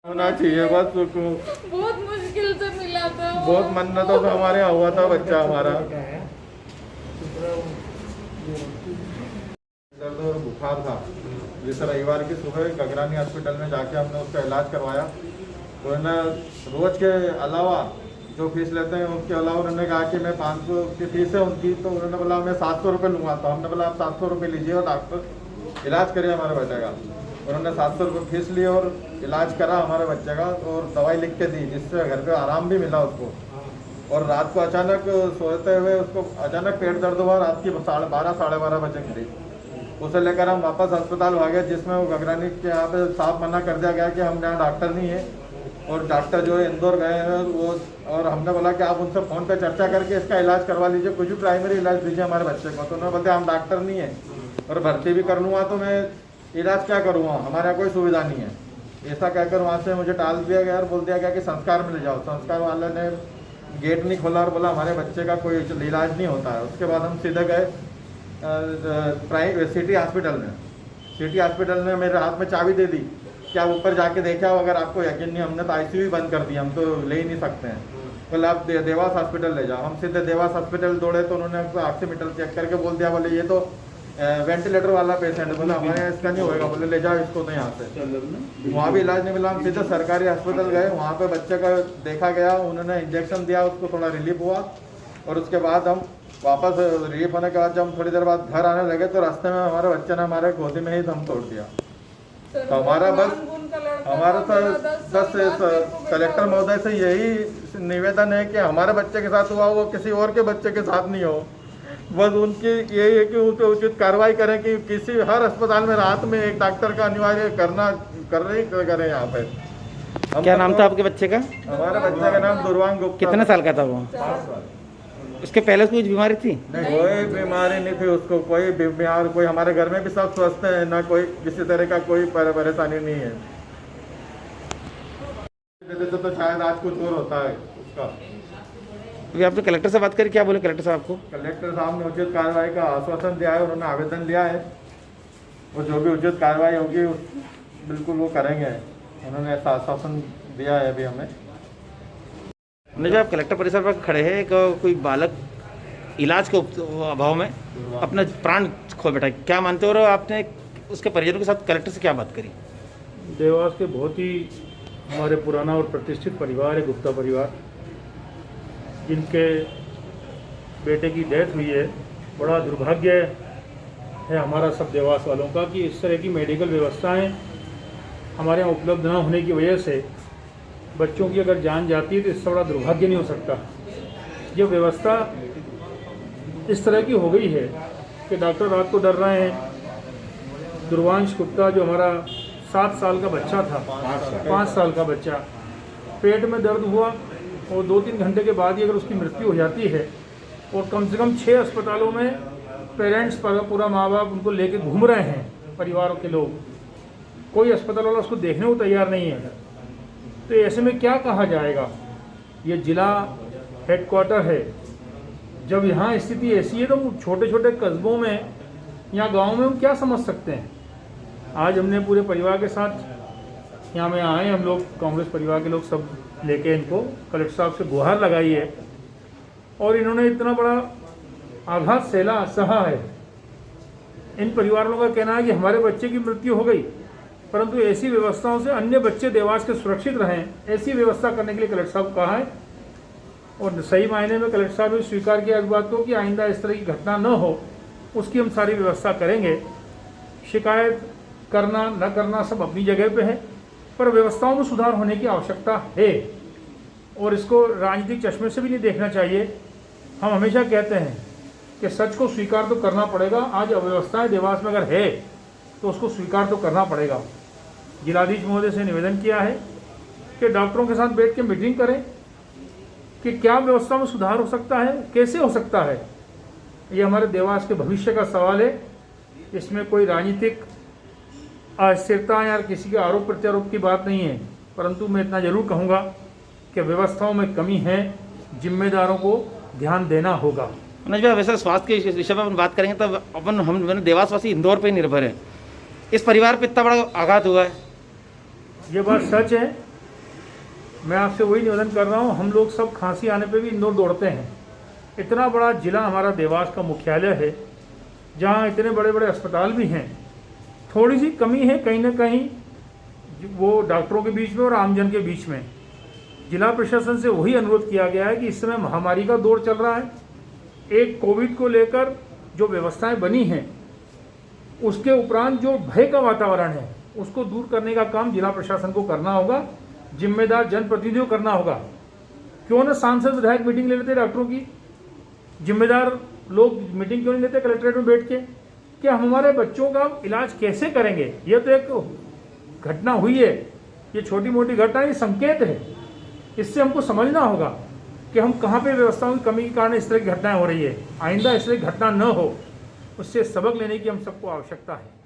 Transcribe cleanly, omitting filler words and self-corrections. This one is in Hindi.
होना चाहिए बस उसको। बहुत मुश्किल से मिला था वो। बहुत मन्नतों से हमारे यहाँ हुआ था बच्चा हमारा। दर्द और बुखार था, जिस रविवार की सुबह गगरानी हॉस्पिटल में जाके हमने उसका इलाज करवाया। तो उन्होंने रोज के अलावा जो फीस लेते हैं उसके अलावा उन्होंने कहा कि मैं 500 की फीस है उनकी, तो उन्होंने बोला मैं 700 रुपये लूँगा। तो हमने बोला आप 700 रुपये लीजिए और डॉक्टर इलाज करिए हमारे बच्चे का। उन्होंने 700 रुपये फीस ली और इलाज करा हमारे बच्चे का और दवाई लिख के दी, जिससे घर पे आराम भी मिला उसको। और रात को अचानक सोते हुए उसको अचानक पेट दर्द हुआ, रात की 12 साढ़े 12 बजे करीब। उसे लेकर हम वापस अस्पताल भागे, जिसमें वो गगरानी के यहाँ पे साफ मना कर दिया गया कि हम यहाँ डॉक्टर नहीं है। और डॉक्टर जो है इंदौर गए हैं वो, और हमने बोला कि आप उनसे फ़ोन पे चर्चा करके इसका इलाज करवा लीजिए, कुछ भी प्राइमरी इलाज दीजिए हमारे बच्चे को। तो उन्होंने बोलते हम डॉक्टर नहीं है और भर्ती भी कर लूँगा तो मैं इलाज क्या करूँगा, हमारे यहाँ कोई सुविधा नहीं है। ऐसा कहकर वहाँ से मुझे टाल दिया गया और बोल दिया गया कि संस्कार में ले जाओ। संस्कार वाले ने गेट नहीं खोला और बोला हमारे बच्चे का कोई इलाज नहीं होता है। उसके बाद हम सीधे गए सिटी हॉस्पिटल में। सिटी हॉस्पिटल ने मेरे हाथ में चाबी दे दी कि आप ऊपर जाके देखा, अगर आपको यकीन नहीं, हमने तो आईसीयू बंद कर दिया, हम तो ले ही नहीं सकते हैं। बोले आप देवास हॉस्पिटल ले जाओ। हम सीधे देवास हॉस्पिटल दौड़े तो उन्होंने ऑक्सीमीटर चेक करके बोल दिया, बोले ये तो वेंटिलेटर वाला पेशेंट है। बोले हमारे यहाँ इसका नहीं होएगा, बोले ले जाओ इसको तो यहाँ से। वहाँ भी इलाज नहीं मिला, हम सीधे सरकारी हॉस्पिटल गए। वहाँ पे बच्चे का देखा गया, उन्होंने इंजेक्शन दिया, उसको थोड़ा रिलीफ हुआ। और उसके बाद हम वापस रिलीफ होने के बाद जब हम थोड़ी देर बाद घर आने लगे तो रास्ते में हमारे बच्चे ने हमारे गोदी में ही दम तोड़ दिया। तो हमारा बस हमारा बस कलेक्टर महोदय से यही निवेदन है कि हमारे बच्चे के साथ हुआ वो किसी और के बच्चे के साथ नहीं हो। बस उनकी यही है कि उन पर उचित कार्रवाई करें कि किसी हर अस्पताल में रात में एक डॉक्टर का अनिवार्य करें यहाँ पे। क्या नाम था आपके बच्चे का? हमारे बच्चे का नाम दुर्वांग गुप्ता। कितने साल का था वो? 5 साल। उसके पहले कुछ बीमारी थी? नहीं, कोई बीमारी नहीं थी उसको, कोई बीमार, कोई हमारे घर में भी सब स्वस्थ है, ना कोई किसी तरह का कोई परेशानी नहीं है। तो शायद आज कुछ और होता है उसका। अभी आपने कलेक्टर से बात करी, क्या बोले कलेक्टर साहब आपको? कलेक्टर साहब ने उचित कार्रवाई का आश्वासन दिया है, उन्होंने आवेदन लिया है, वो जो भी उचित कार्रवाई होगी बिल्कुल वो करेंगे। उन्होंने ऐसा आश्वासन दिया है अभी हमें। जब आप कलेक्टर परिसर पर खड़े हैं, कोई बालक इलाज के अभाव में अपना प्राण खो बैठा, क्या मानते हो? और आपने उसके परिजनों के साथ कलेक्टर से क्या बात करी? देवास के बहुत ही हमारे पुराना और प्रतिष्ठित परिवार है गुप्ता परिवार, जिनके बेटे की डेथ हुई है। बड़ा दुर्भाग्य है हमारा सब देवास वालों का कि इस तरह की मेडिकल व्यवस्थाएं हमारे यहाँ उपलब्ध न होने की वजह से बच्चों की अगर जान जाती है तो इससे बड़ा दुर्भाग्य नहीं हो सकता। ये व्यवस्था इस तरह की हो गई है कि डॉक्टर रात को डर रहे हैं। दुर्वांश गुप्ता जो हमारा 7 साल का बच्चा था, 5 साल का बच्चा, पेट में दर्द हुआ और 2-3 घंटे के बाद ही अगर उसकी मृत्यु हो जाती है, और कम से कम 6 अस्पतालों में पेरेंट्स पूरा माँ बाप उनको लेके घूम रहे हैं, परिवारों के लोग, कोई अस्पताल वाला उसको देखने को तैयार नहीं है। तो ऐसे में क्या कहा जाएगा? ये जिला हेडक्वार्टर है, जब यहाँ स्थिति ऐसी है तो छोटे छोटे कस्बों में या गाँव में हम क्या समझ सकते हैं। आज हमने पूरे परिवार के साथ यहाँ में आए, हम लोग कांग्रेस परिवार के लोग सब लेके इनको कलेक्टर साहब से गुहार लगाई है, और इन्होंने इतना बड़ा आघात सहा है। इन परिवारों का कहना है कि हमारे बच्चे की मृत्यु हो गई, परंतु ऐसी व्यवस्थाओं से अन्य बच्चे देवास के सुरक्षित रहें, ऐसी व्यवस्था करने के लिए कलेक्टर साहब कहा है। और सही मायने में कलेक्टर साहब ने स्वीकार किया इस बात को कि आइंदा इस तरह की घटना न हो, उसकी हम सारी व्यवस्था करेंगे। शिकायत करना न करना सब अपनी जगह पे है, पर व्यवस्थाओं में सुधार होने की आवश्यकता है और इसको राजनीतिक चश्मे से भी नहीं देखना चाहिए। हम हमेशा कहते हैं कि सच को स्वीकार तो करना पड़ेगा। आज अव्यवस्थाएं देवास में अगर है तो उसको स्वीकार तो करना पड़ेगा। जिलाधीश महोदय से निवेदन किया है कि डॉक्टरों के साथ बैठ के मीटिंग करें कि क्या व्यवस्था में सुधार हो सकता है, कैसे हो सकता है। ये हमारे देवास के भविष्य का सवाल है। इसमें कोई राजनीतिक अस्थिरता या किसी के आरोप प्रत्यारोप की बात नहीं है, परंतु मैं इतना जरूर कहूँगा कि व्यवस्थाओं में कमी है, जिम्मेदारों को ध्यान देना होगा। मनोज भाई, वैसे स्वास्थ्य के विषय पर अपन बात करेंगे तब हम देवासवासी इंदौर पर ही निर्भर है। इस परिवार पर इतना बड़ा आघात हुआ है, ये बात सच है। मैं आपसे वही निवेदन कर रहा हूँ, हम लोग सब खांसी आने पे भी इंदौर दौड़ते हैं। इतना बड़ा जिला हमारा देवास का मुख्यालय है, जहाँ इतने बड़े बड़े अस्पताल भी हैं। थोड़ी सी कमी है कहीं ना कहीं वो डॉक्टरों के बीच में और आमजन के बीच में। जिला प्रशासन से वही अनुरोध किया गया है कि इस समय महामारी का दौर चल रहा है, एक कोविड को लेकर जो व्यवस्थाएं बनी हैं उसके उपरांत जो भय का वातावरण है उसको दूर करने का काम जिला प्रशासन को करना होगा, जिम्मेदार जनप्रतिनिधियों को करना होगा। क्यों ना सांसद विधायक मीटिंग ले लेते डॉक्टरों की, जिम्मेदार लोग मीटिंग क्यों नहीं लेते कलेक्ट्रेट में बैठ के कि हम हमारे बच्चों का इलाज कैसे करेंगे। ये तो एक घटना हुई है, ये छोटी मोटी घटना ये संकेत है, इससे हमको समझना होगा कि हम कहाँ पे व्यवस्थाओं की कमी के कारण इस तरह की घटनाएं हो रही है। आइंदा इस तरह की घटना न हो, उससे सबक लेने की हम सबको आवश्यकता है।